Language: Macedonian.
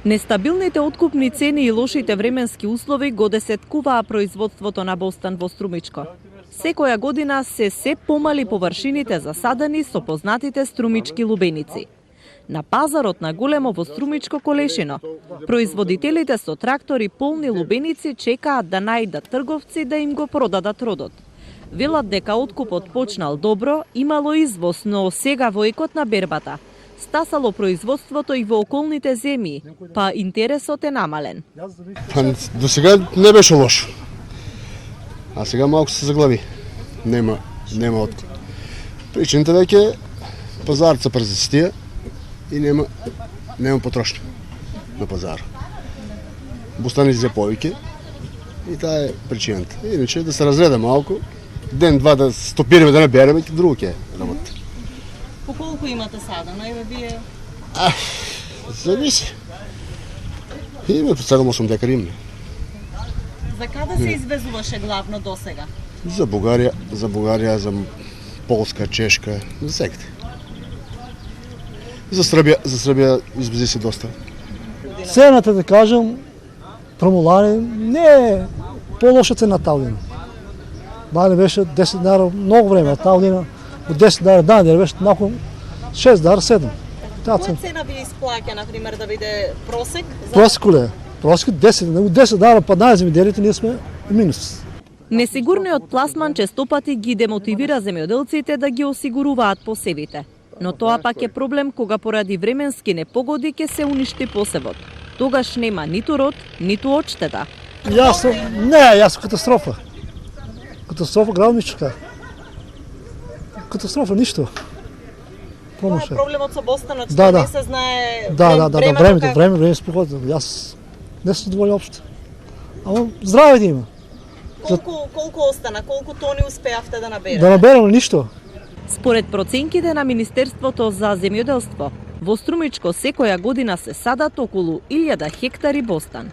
Нестабилните откупни цени и лошите временски услови го десеткуваа производството на бостан во Струмичко. Секоја година се помали површините засадени со познатите струмички лубеници. На пазарот на големо во Струмичко Колешино, производителите со трактори полни лубеници чекаат да најдат трговци да им го продадат родот. Велат дека откупот почнал добро, имало извоз, но сега во екот на бербата стасало производството и во околните земји, па интересот е намален. До сега не беше лошо, а сега малку се заглави. Нема откуп. Причината веќе пазарот се презастија и нема потрошња на пазар. Бустани зе повеќе и таа е причината. Иначе да се разреда малку, ден-два да стопираме да не береме, друго ќе работи. По колку имате сада? Најве вие? Зависи. Име по 7-8 декари име. За каде се извезуваше главно досега? За Бугарија, за Полска, Чешка, за секаде. За Србија извези се доста. Цената, да кажам, промолани не е по-лоша цена таа година. Дали беше 10 дара многу време, таа година од 10 дара ден беше након 6 дара 7. Која цена ви исплаќа, например, да биде просек? Просек ле. Просек 10 дара па на земјоделите ние сме минус. Несигурниот пласман честопати ги демотивира земјоделците да ги осигуруваат посевите. Но тоа пак е проблем кога поради временски непогоди ќе се уништи посевот. Тогаш нема ниту род, ниту одштета. Јас катастрофа. Катастрофа градничка. Катастрофа ништо. Тоа е проблемот со бостанот, што да. не се знае време спогодно. Јас не се доволен општо. Ама здраве да има. Колку остана, колку тони успеавте да наберете? Да наберам ништо. Според проценките на Министерството за земјоделство, во Струмичко секоја година се садат околу 1000 хектари бостан.